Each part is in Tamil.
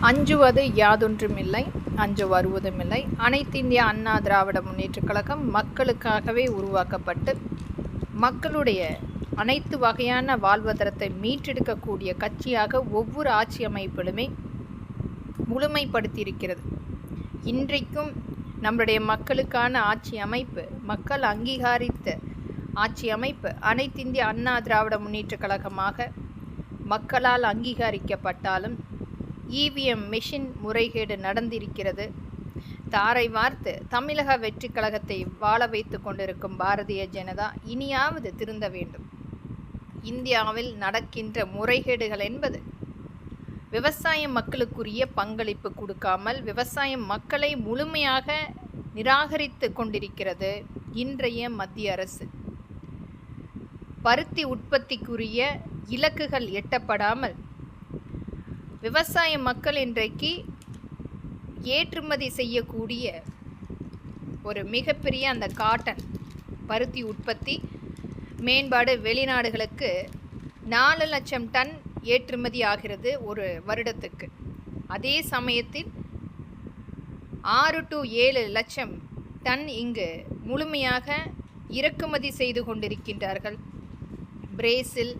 அஞ்சுவது யாதொன்றுமில்லை, அஞ்ச வருவதுமில்லை. அனைத்திந்திய அண்ணா திராவிட முன்னேற்றக் கழகம் மக்களுக்காகவே உருவாக்கப்பட்டு மக்களுடைய அனைத்து வகையான வாழ்வாதாரத்தை மீட்டெடுக்கக்கூடிய கட்சியாக ஒவ்வொரு ஆட்சி அமைப்பிலுமே முழுமைப்படுத்தியிருக்கிறது. இன்றைக்கும் நம்முடைய மக்களுக்கான ஆட்சி அமைப்பு, மக்கள் அங்கீகரித்த ஆட்சி அமைப்பு அனைத்திந்திய அண்ணா திராவிட முன்னேற்றக் கழகமாக மக்களால் அங்கீகரிக்கப்பட்டாலும் இவிஎம் மெஷின் முறைகேடு நடந்திருக்கிறது. தாரை வார்த்து தமிழக வெற்றி கழகத்தை வாழ வைத்து கொண்டிருக்கும் பாரதிய ஜனதா இனியாவது திருந்த வேண்டும். இந்தியாவில் நடக்கின்ற முறைகேடுகள் என்பது விவசாய மக்களுக்குரிய பங்களிப்பு கொடுக்காமல் விவசாய மக்களை முழுமையாக நிராகரித்து கொண்டிருக்கிறது இன்றைய மத்திய அரசு. பருத்தி உற்பத்திக்குரிய இலக்குகள் எட்டப்படாமல் விவசாய மக்கள் இன்றைக்கு ஏற்றுமதி செய்யக்கூடிய ஒரு மிகப்பெரிய அந்த காட்டன் பருத்தி உற்பத்தி மேம்பாடு வெளிநாடுகளுக்கு 4 லட்சம் டன் ஏற்றுமதி ஆகிறது ஒரு வருடத்துக்கு. அதே சமயத்தில் 6 to 7 லட்சம் டன் இங்கு முழுமையாக இறக்குமதி செய்து கொண்டிருக்கின்றார்கள். பிரேசில்,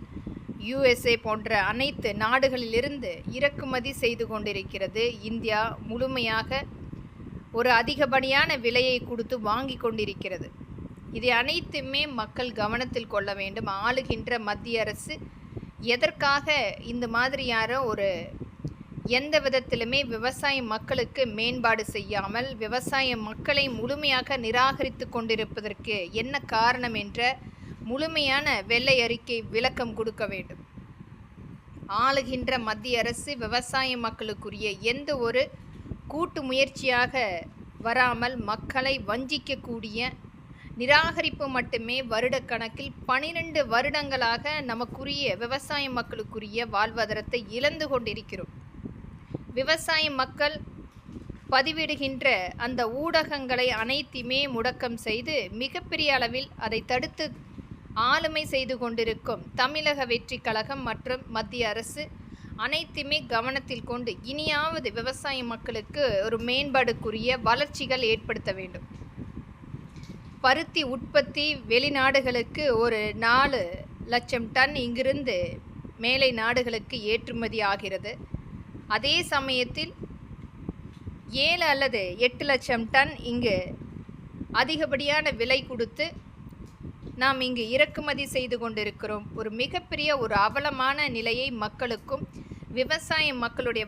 USA போன்ற அனைத்து நாடுகளிலிருந்து இறக்குமதி செய்து கொண்டிருக்கிறது. இந்தியா முழுமையாக ஒரு அதிகப்படியான விலையை கொடுத்து வாங்கி கொண்டிருக்கிறது. இதை அனைத்துமே மக்கள் கவனத்தில் கொள்ள வேண்டும். ஆளுகின்ற மத்திய அரசு எதற்காக இந்த மாதிரியான ஒரு எந்த விதத்திலுமே விவசாய மக்களுக்கு மேம்பாடு செய்யாமல் விவசாய மக்களை முழுமையாக நிராகரித்து கொண்டிருப்பதற்கு என்ன காரணம் என்ற முழுமையான வெள்ளை அறிக்கை விளக்கம் கொடுக்க வேண்டும். ஆளுகின்ற மத்திய அரசு விவசாய மக்களுக்குரிய எந்த ஒரு கூட்டு முயற்சியாக வராமல் மக்களை வஞ்சிக்கக்கூடிய நிராகரிப்பு மட்டுமே வருடக்கணக்கில் 12 வருடங்களாக நமக்குரிய விவசாய மக்களுக்குரிய வாழ்வாதாரத்தை இழந்து கொண்டிருக்கிறோம். விவசாய மக்கள் பதிவிடுகின்ற அந்த ஊடகங்களை அனைத்துமே முடக்கம் செய்து மிகப்பெரிய அளவில் அதை தடுத்து ஆளுமை செய்து கொண்டிருக்கும் தமிழக வெற்றி கழகம் மற்றும் மத்திய அரசு அனைத்துமே கவனத்தில் கொண்டு இனியாவது விவசாய மக்களுக்கு ஒரு மேம்பாடுக்குரிய வளர்ச்சிகள் ஏற்படுத்த வேண்டும். பருத்தி உற்பத்தி வெளிநாடுகளுக்கு ஒரு 4 லட்சம் டன் இங்கிருந்து மேலை நாடுகளுக்கு ஏற்றுமதி ஆகிறது. அதே சமயத்தில் 7 அல்லது 8 லட்சம் டன் இங்கு அதிகப்படியான விலை கொடுத்து நாம் இங்கு இறக்குமதி செய்து கொண்டிருக்கிறோம். ஒரு மிகப்பெரிய ஒரு அவலமான நிலையை மக்களுக்கும் விவசாய மக்களுடைய